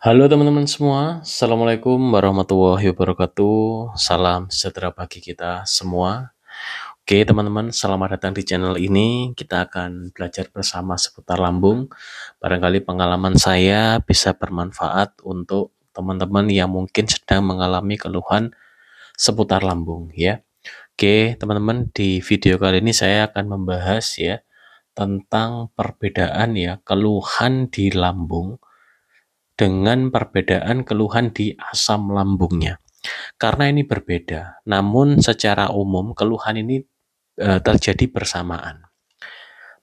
Halo teman-teman semua, Assalamualaikum warahmatullahi wabarakatuh. Salam sejahtera bagi kita semua. Oke teman-teman, selamat datang di channel ini. Kita akan belajar bersama seputar lambung. Barangkali pengalaman saya bisa bermanfaat untuk teman-teman yang mungkin sedang mengalami keluhan seputar lambung ya. Oke teman-teman, di video kali ini saya akan membahas ya tentang perbedaan ya keluhan di lambung dengan perbedaan keluhan di asam lambungnya. Karena ini berbeda, namun secara umum keluhan ini terjadi bersamaan.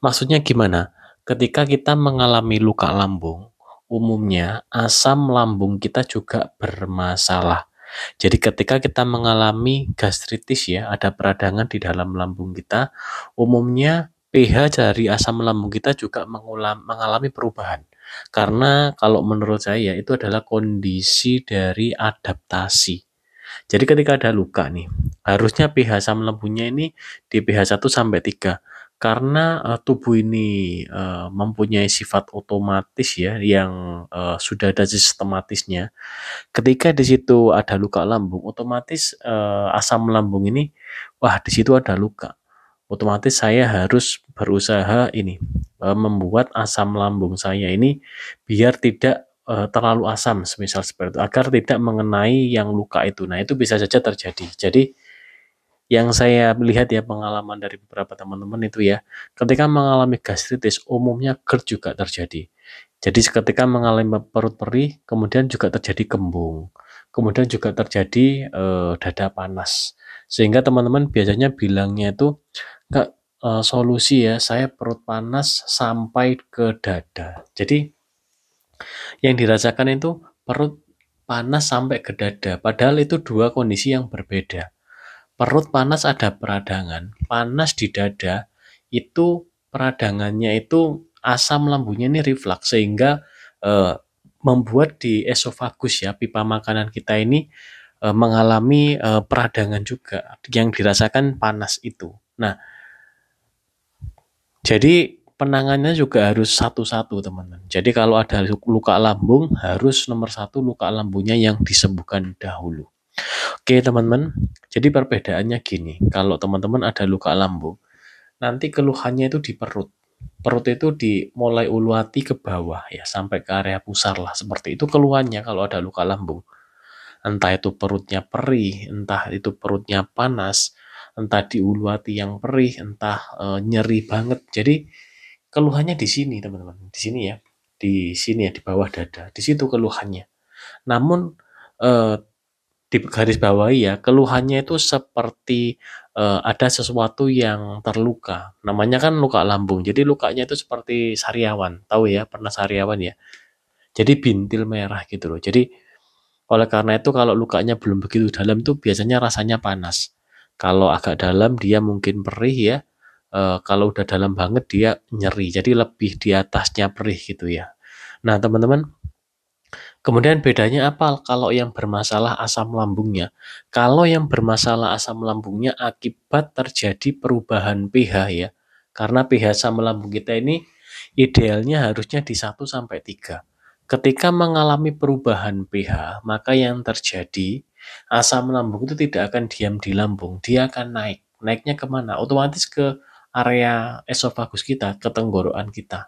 Maksudnya gimana? Ketika kita mengalami luka lambung, umumnya asam lambung kita juga bermasalah. Jadi ketika kita mengalami gastritis ya, ada peradangan di dalam lambung kita, umumnya pH dari asam lambung kita juga mengalami perubahan. Karena kalau menurut saya itu adalah kondisi dari adaptasi. Jadi ketika ada luka nih, harusnya pH asam lambungnya ini di pH 1 sampai 3. Karena tubuh ini mempunyai sifat otomatis ya yang sudah ada sistematisnya. Ketika di situ ada luka lambung, otomatis asam lambung ini, wah di situ ada luka. Otomatis saya harus berusaha ini membuat asam lambung saya ini biar tidak terlalu asam, semisal seperti itu, agar tidak mengenai yang luka itu. Nah, itu bisa saja terjadi. Jadi yang saya lihat ya pengalaman dari beberapa teman-teman itu ya, ketika mengalami gastritis umumnya GERD juga terjadi. Jadi ketika mengalami perut perih, kemudian juga terjadi kembung, kemudian juga terjadi dada panas. Sehingga teman-teman biasanya bilangnya itu, "Kak, solusi ya, saya perut panas sampai ke dada." Jadi yang dirasakan itu perut panas sampai ke dada, padahal itu dua kondisi yang berbeda. Perut panas ada peradangan, panas di dada, itu peradangannya itu asam lambungnya ini reflux sehingga membuat di esofagus ya, pipa makanan kita ini mengalami peradangan juga yang dirasakan panas itu. Nah, jadi penanganannya juga harus satu-satu teman-teman. Jadi kalau ada luka lambung harus nomor satu luka lambungnya yang disembuhkan dahulu. Oke teman-teman, jadi perbedaannya gini, kalau teman-teman ada luka lambung, nanti keluhannya itu di perut. Perut itu mulai ulu hati ke bawah ya, sampai ke area pusar lah, seperti itu keluhannya kalau ada luka lambung. Entah itu perutnya perih, entah itu perutnya panas, entah di ulu hati yang perih, entah nyeri banget. Jadi keluhannya di sini teman-teman, di sini ya, di sini ya, di bawah dada, di situ keluhannya. Namun eh, di garis bawahi ya, keluhannya itu seperti ada sesuatu yang terluka. Namanya kan luka lambung. Jadi lukanya itu seperti sariawan. Tahu ya, pernah sariawan ya. Jadi bintil merah gitu loh. Jadi oleh karena itu kalau lukanya belum begitu dalam itu biasanya rasanya panas. Kalau agak dalam dia mungkin perih ya. Kalau udah dalam banget dia nyeri. Jadi lebih di atasnya perih gitu ya. Nah, teman-teman, kemudian bedanya apa kalau yang bermasalah asam lambungnya? Kalau yang bermasalah asam lambungnya akibat terjadi perubahan pH ya. Karena pH asam lambung kita ini idealnya harusnya di 1 sampai 3. Ketika mengalami perubahan pH, maka yang terjadi asam lambung itu tidak akan diam di lambung, dia akan naik. Naiknya kemana? Otomatis ke area esofagus kita, ke tenggorokan kita.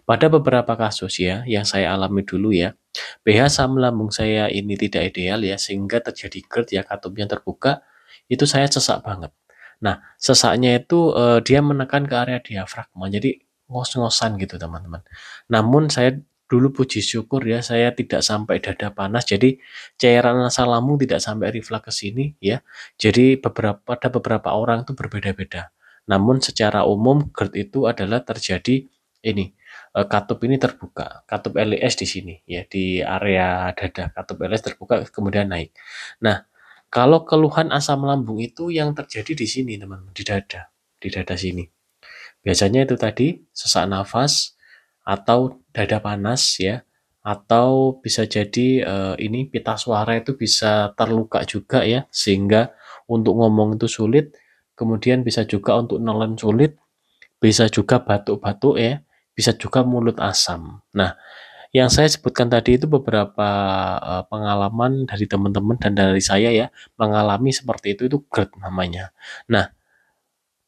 Pada beberapa kasus ya, yang saya alami dulu ya, pH asam lambung saya ini tidak ideal ya, sehingga terjadi GERD ya, katupnya terbuka, itu saya sesak banget. Nah, sesaknya itu dia menekan ke area diafragma, jadi ngos-ngosan gitu teman-teman. Namun saya dulu puji syukur ya, saya tidak sampai dada panas, jadi cairan asam lambung tidak sampai reflux ke sini ya. Jadi pada beberapa orang itu berbeda-beda. Namun secara umum GERD itu adalah terjadi ini, katup ini terbuka, katup LES di sini ya, di area dada, katup LES terbuka kemudian naik. Nah, kalau keluhan asam lambung itu yang terjadi di sini teman-teman, di dada sini. Biasanya itu tadi sesak nafas atau dada panas ya, atau bisa jadi ini pita suara itu bisa terluka juga ya, sehingga untuk ngomong itu sulit, kemudian bisa juga untuk nelen sulit, bisa juga batuk-batuk ya, bisa juga mulut asam. Nah, Yang saya sebutkan tadi itu beberapa pengalaman dari teman-teman dan dari saya ya, mengalami seperti itu GERD namanya. Nah,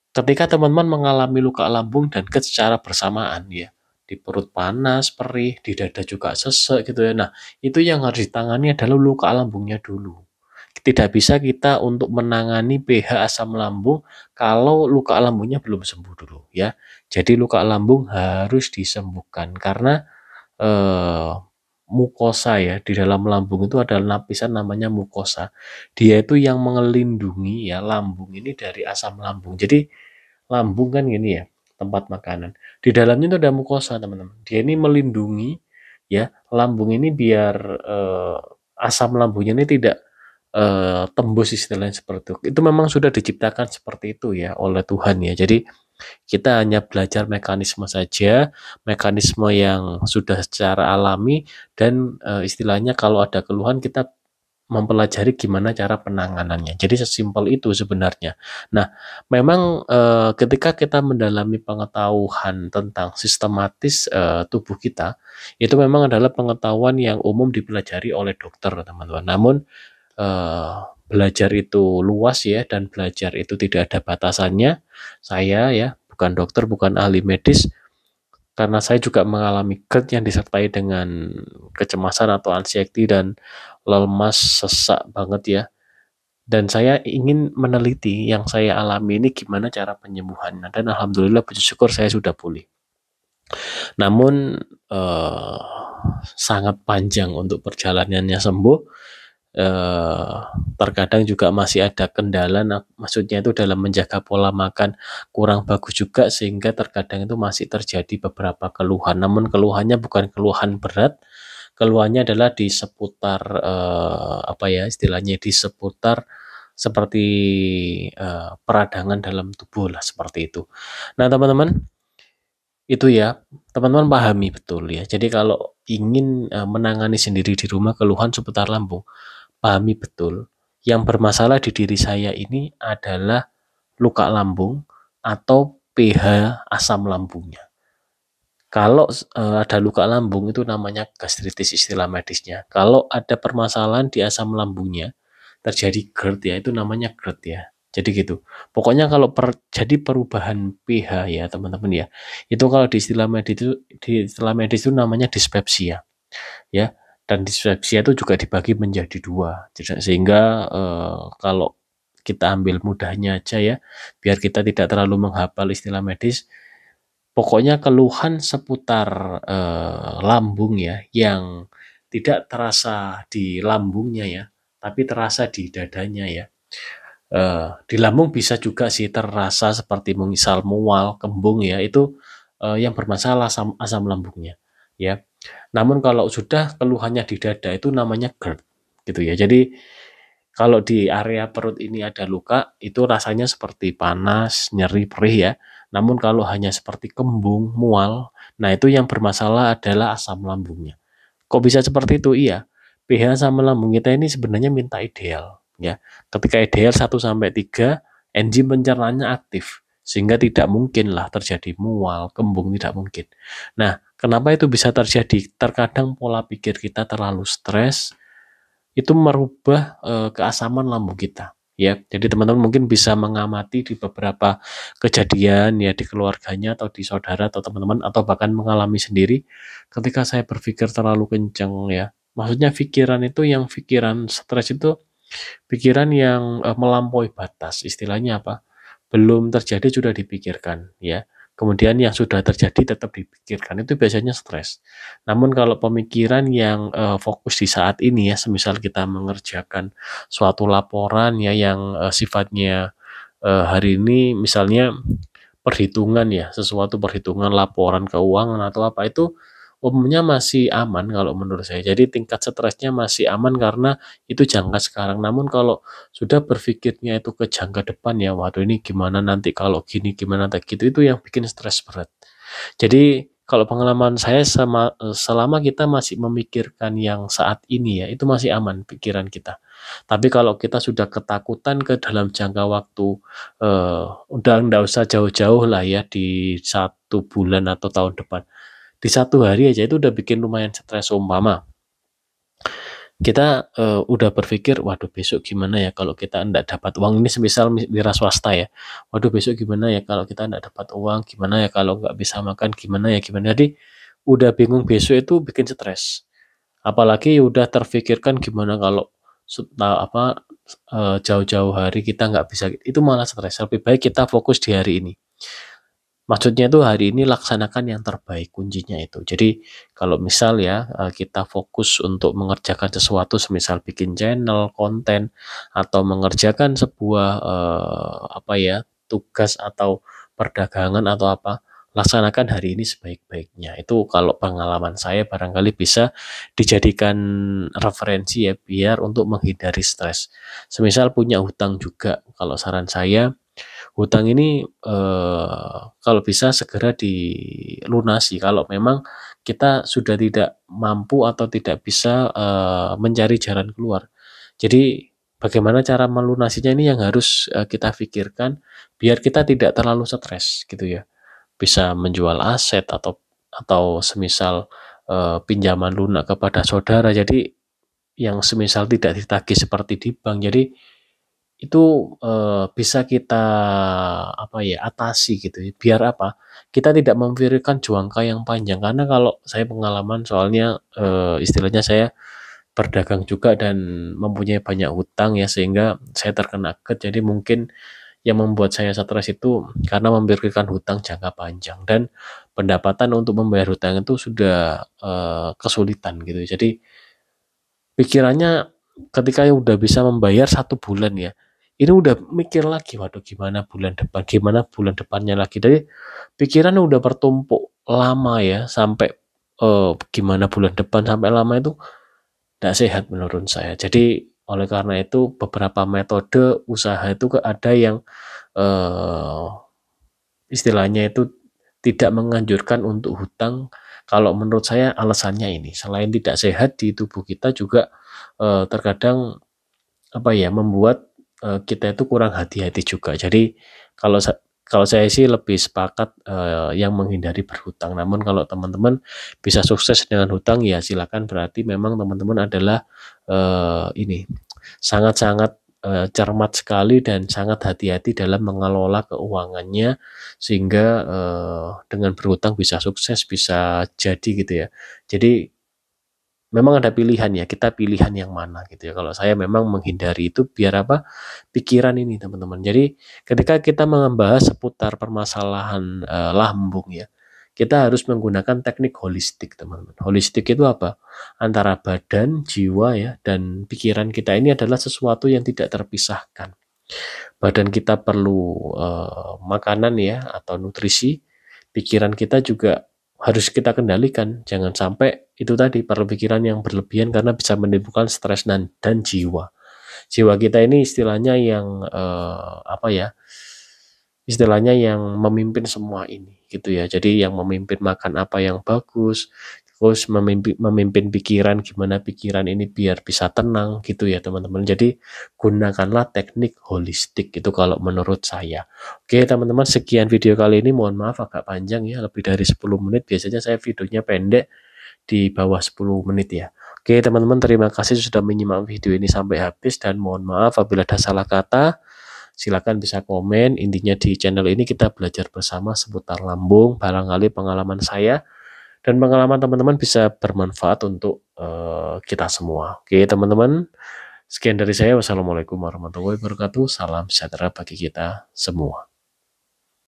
ketika teman-teman mengalami luka lambung dan GERD secara bersamaan ya, di perut panas, perih, di dada juga sesek gitu ya. Nah, itu yang harus ditangani adalah luka lambungnya dulu. Tidak bisa kita untuk menangani pH asam lambung kalau luka lambungnya belum sembuh dulu ya. Jadi luka lambung harus disembuhkan karena eh, mukosa ya, di dalam lambung itu ada lapisan namanya mukosa. Dia itu yang mengelindungi ya lambung ini dari asam lambung. Jadi lambung kan gini ya, tempat makanan. Di dalamnya itu ada mukosa, teman-teman. Dia ini melindungi ya lambung ini biar asam lambungnya ini tidak tembus istilahnya seperti itu. Itu memang sudah diciptakan seperti itu ya oleh Tuhan ya. Jadi kita hanya belajar mekanisme saja, mekanisme yang sudah secara alami dan istilahnya kalau ada keluhan kita mempelajari gimana cara penanganannya. Jadi sesimpel itu sebenarnya. Nah, memang ketika kita mendalami pengetahuan tentang sistematis tubuh kita, itu memang adalah pengetahuan yang umum dipelajari oleh dokter, teman-teman. Namun belajar itu luas ya dan belajar itu tidak ada batasannya. Saya ya bukan dokter, bukan ahli medis, karena saya juga mengalami GERD yang disertai dengan kecemasan atau anxiety dan lemas, sesak banget ya. Dan saya ingin meneliti yang saya alami ini gimana cara penyembuhannya. Dan alhamdulillah puji syukur saya sudah pulih. Namun eh, sangat panjang untuk perjalanannya sembuh. Eh, Terkadang juga masih ada kendala, maksudnya itu dalam menjaga pola makan kurang bagus juga sehingga terkadang itu masih terjadi beberapa keluhan. Namun keluhannya bukan keluhan berat, keluhannya adalah di seputar apa ya istilahnya di seputar seperti peradangan dalam tubuh lah seperti itu. Nah teman-teman itu ya teman-teman pahami betul ya. Jadi kalau ingin menangani sendiri di rumah keluhan seputar lambung, pahami betul yang bermasalah di diri saya ini adalah luka lambung atau pH asam lambungnya. Kalau ada luka lambung itu namanya gastritis istilah medisnya. Kalau ada permasalahan di asam lambungnya, terjadi GERD ya, itu namanya GERD ya. Jadi gitu. Pokoknya kalau jadi perubahan pH ya teman-teman ya. Itu kalau di istilah medis itu namanya dispepsia ya. Dan dispepsia itu juga dibagi menjadi dua. Sehingga kalau kita ambil mudahnya aja ya, biar kita tidak terlalu menghafal istilah medis. Pokoknya keluhan seputar lambung ya, yang tidak terasa di lambungnya ya, tapi terasa di dadanya ya. Di lambung bisa juga sih terasa seperti misal mual, kembung ya, itu yang bermasalah asam lambungnya ya. Namun kalau sudah keluhannya di dada itu namanya GERD gitu ya. Jadi kalau di area perut ini ada luka, itu rasanya seperti panas, nyeri, perih ya. Namun kalau hanya seperti kembung, mual, nah itu yang bermasalah adalah asam lambungnya. Kok bisa seperti itu? Iya. pH asam lambung kita ini sebenarnya minta ideal ya. Ketika ideal 1 sampai 3, enzim pencernaannya aktif sehingga tidak mungkin lah terjadi mual, kembung tidak mungkin. Nah, kenapa itu bisa terjadi? Terkadang pola pikir kita terlalu stres, itu merubah keasaman lambung kita ya. Jadi teman-teman mungkin bisa mengamati di beberapa kejadian ya di keluarganya atau di saudara atau teman-teman atau bahkan mengalami sendiri ketika saya berpikir terlalu kencang ya. Maksudnya pikiran itu yang pikiran stres itu pikiran yang melampaui batas. Istilahnya apa? Belum terjadi sudah dipikirkan ya. Kemudian yang sudah terjadi tetap dipikirkan itu biasanya stres. Namun kalau pemikiran yang fokus di saat ini ya, semisal kita mengerjakan suatu laporan ya yang sifatnya hari ini misalnya perhitungan ya, sesuatu perhitungan laporan keuangan atau apa itu umumnya masih aman kalau menurut saya. Jadi tingkat stresnya masih aman karena itu jangka sekarang. Namun kalau sudah berpikirnya itu ke jangka depan ya, waduh ini gimana nanti kalau gini, gimana nanti gitu, itu yang bikin stres berat. Jadi kalau pengalaman saya selama kita masih memikirkan yang saat ini ya, itu masih aman pikiran kita. Tapi kalau kita sudah ketakutan ke dalam jangka waktu, udah nggak usah jauh-jauh lah ya di 1 bulan atau tahun depan. di 1 hari aja itu udah bikin lumayan stres. Umpama kita udah berpikir, waduh besok gimana ya kalau kita enggak dapat uang, ini semisal wira swasta ya, waduh besok gimana ya kalau kita enggak dapat uang, gimana ya kalau nggak bisa makan, gimana ya gimana. Jadi udah bingung besok itu bikin stres. Apalagi udah terfikirkan gimana kalau jauh-jauh hari kita nggak bisa, itu malah stres. Lebih baik kita fokus di hari ini. Maksudnya itu hari ini laksanakan yang terbaik, kuncinya itu. Jadi kalau misal ya kita fokus untuk mengerjakan sesuatu, semisal bikin channel, konten, atau mengerjakan sebuah tugas atau perdagangan atau apa, laksanakan hari ini sebaik-baiknya. Itu kalau pengalaman saya barangkali bisa dijadikan referensi ya, biar untuk menghindari stres. Semisal punya hutang juga, kalau saran saya, hutang ini kalau bisa segera dilunasi kalau memang kita sudah tidak mampu atau tidak bisa mencari jalan keluar. Jadi bagaimana cara melunasinya ini yang harus kita pikirkan biar kita tidak terlalu stres gitu ya. Bisa menjual aset atau semisal pinjaman lunak kepada saudara. Jadi yang semisal tidak ditagih seperti di bank. Jadi itu bisa kita atasi gitu ya. Biar apa? Kita tidak memikirkan jangka yang panjang, karena kalau saya pengalaman soalnya istilahnya saya berdagang juga dan mempunyai banyak hutang ya, sehingga saya terkena jadi mungkin yang membuat saya stres itu karena memikirkan hutang jangka panjang dan pendapatan untuk membayar hutang itu sudah kesulitan gitu. Jadi pikirannya ketika udah bisa membayar 1 bulan ya, ini udah mikir lagi, waduh gimana bulan depannya lagi. Jadi pikirannya udah bertumpuk lama ya, sampai gimana bulan depan sampai lama itu tidak sehat menurut saya. Jadi oleh karena itu beberapa metode usaha itu ada yang istilahnya itu tidak menganjurkan untuk hutang. Kalau menurut saya alasannya ini, selain tidak sehat di tubuh kita juga terkadang membuat kita itu kurang hati-hati juga. Jadi kalau saya sih lebih sepakat yang menghindari berhutang. Namun kalau teman-teman bisa sukses dengan hutang ya silakan, berarti memang teman-teman adalah sangat-sangat cermat sekali dan sangat hati-hati dalam mengelola keuangannya, sehingga dengan berhutang bisa sukses, bisa jadi gitu ya. Jadi memang ada pilihan ya, kita pilihan yang mana gitu ya. Kalau saya memang menghindari itu biar apa? Pikiran ini teman-teman. Jadi ketika kita membahas seputar permasalahan lambung ya, kita harus menggunakan teknik holistik teman-teman. Holistik itu apa? Antara badan, jiwa ya, dan pikiran kita ini adalah sesuatu yang tidak terpisahkan. Badan kita perlu makanan ya atau nutrisi, pikiran kita juga harus kita kendalikan. Jangan sampai itu tadi pikiran yang berlebihan karena bisa menimbulkan stres dan jiwa. Jiwa kita ini istilahnya yang istilahnya yang memimpin semua ini gitu ya. Jadi yang memimpin makan apa yang bagus, terus memimpin pikiran, gimana pikiran ini biar bisa tenang gitu ya teman-teman. Jadi gunakanlah teknik holistik itu kalau menurut saya. Oke teman-teman, sekian video kali ini, mohon maaf agak panjang ya, lebih dari 10 menit. Biasanya saya videonya pendek di bawah 10 menit ya. Oke teman-teman, terima kasih sudah menyimak video ini sampai habis, dan mohon maaf apabila ada salah kata. Silakan bisa komen. Intinya di channel ini kita belajar bersama seputar lambung, barangkali pengalaman saya dan pengalaman teman-teman bisa bermanfaat untuk kita semua. Oke teman-teman, sekian dari saya. Wassalamualaikum warahmatullahi wabarakatuh. Salam sejahtera bagi kita semua.